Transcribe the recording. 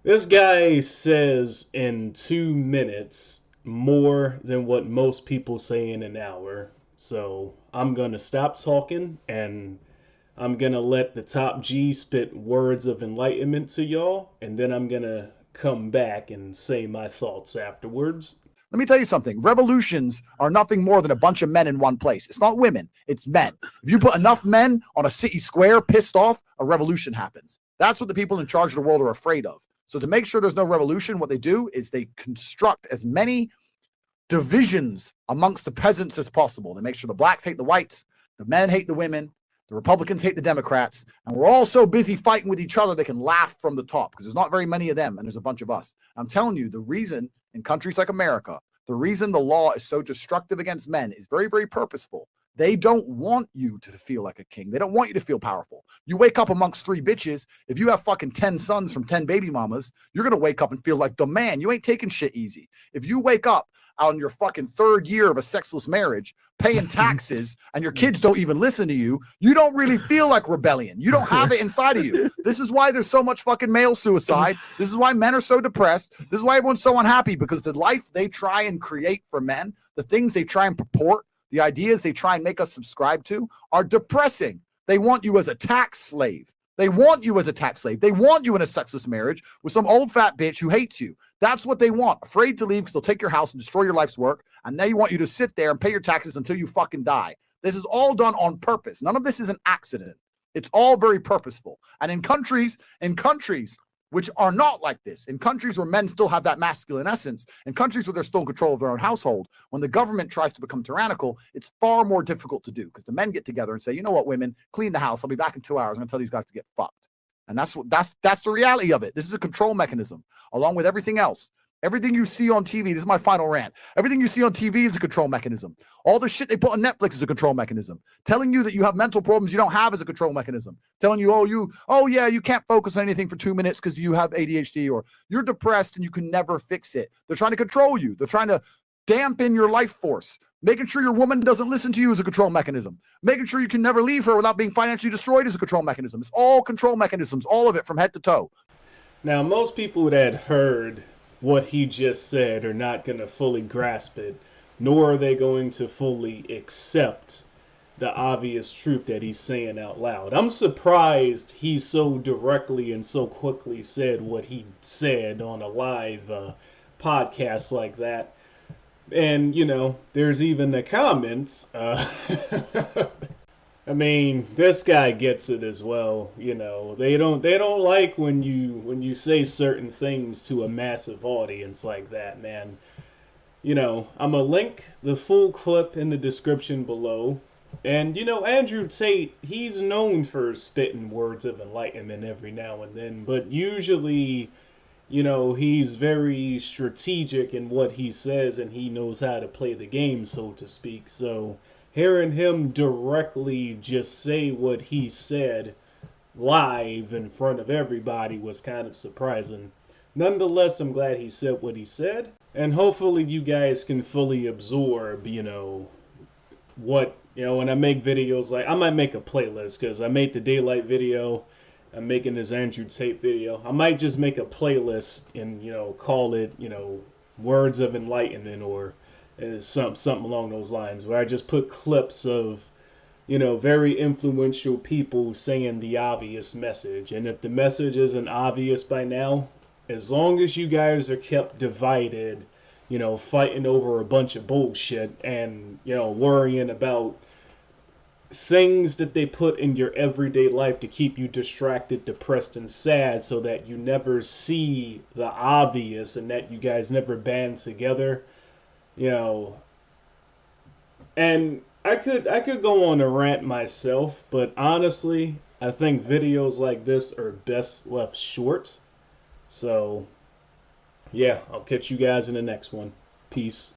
This guy says in 2 minutes more than what most people say in an hour. So I'm going to stop talking and I'm going to let the top G spit words of enlightenment to y'all. And then I'm going to come back and say my thoughts afterwards. Let me tell you something. Revolutions are nothing more than a bunch of men in one place. It's not women, it's men. If you put enough men on a city square pissed off, a revolution happens. That's what the people in charge of the world are afraid of. So to make sure there's no revolution, what they do is they construct as many divisions amongst the peasants as possible. They make sure the blacks hate the whites, the men hate the women, the Republicans hate the Democrats, and we're all so busy fighting with each other they can laugh from the top because there's not very many of them and there's a bunch of us. I'm telling you, the reason in countries like America, the reason the law is so destructive against men is very, very purposeful. They don't want you to feel like a king. They don't want you to feel powerful. You wake up amongst three bitches. If you have fucking 10 sons from 10 baby mamas, you're going to wake up and feel like the man. You ain't taking shit easy. If you wake up on your fucking third year of a sexless marriage, paying taxes, and your kids don't even listen to you, you don't really feel like rebellion. You don't have it inside of you. This is why there's so much fucking male suicide. This is why men are so depressed. This is why everyone's so unhappy, because the life they try and create for men, the things they try and purport, the ideas they try and make us subscribe to are depressing. They want you as a tax slave. They want you as a tax slave. They want you in a sexless marriage with some old fat bitch who hates you. That's what they want. Afraid to leave because they'll take your house and destroy your life's work. And they want you to sit there and pay your taxes until you fucking die. This is all done on purpose. None of this is an accident. It's all very purposeful. And in countries which are not like this, in countries where men still have that masculine essence, in countries where they're still in control of their own household, when the government tries to become tyrannical, it's far more difficult to do because the men get together and say, you know what, women, clean the house. I'll be back in 2 hours. I'm going to tell these guys to get fucked. And that's the reality of it. This is a control mechanism, along with everything else. Everything you see on TV, this is my final rant. Everything you see on TV is a control mechanism. All the shit they put on Netflix is a control mechanism. Telling you that you have mental problems you don't have is a control mechanism. Telling you, oh yeah, you can't focus on anything for 2 minutes because you have ADHD, or you're depressed and you can never fix it. They're trying to control you. They're trying to dampen your life force. Making sure your woman doesn't listen to you is a control mechanism. Making sure you can never leave her without being financially destroyed is a control mechanism. It's all control mechanisms, all of it from head to toe. Now, most people that heard what he just said are not going to fully grasp it, nor are they going to fully accept the obvious truth that he's saying out loud. I'm surprised he so directly and so quickly said what he said on a live podcast like that. And, there's even the comments. I mean, this guy gets it as well. They don't like when you say certain things to a massive audience like that, man. I'm gonna link the full clip in the description below. And Andrew Tate, he's known for spitting words of enlightenment every now and then, but usually, he's very strategic in what he says and he knows how to play the game, so to speak. So hearing him directly just say what he said live in front of everybody was kind of surprising. Nonetheless, I'm glad he said what he said, and hopefully you guys can fully absorb, what, when I make videos, like, I might make a playlist, because I made the daylight video, I'm making this Andrew Tate video. I might just make a playlist and, call it, Words of Enlightenment, or something along those lines, where I just put clips of, very influential people saying the obvious message. And if the message isn't obvious by now, as long as you guys are kept divided, fighting over a bunch of bullshit and, worrying about things that they put in your everyday life to keep you distracted, depressed, and sad, so that you never see the obvious and that you guys never band together, you know. And I could go on a rant myself, but honestly, I think videos like this are best left short. So, yeah, I'll catch you guys in the next one. Peace.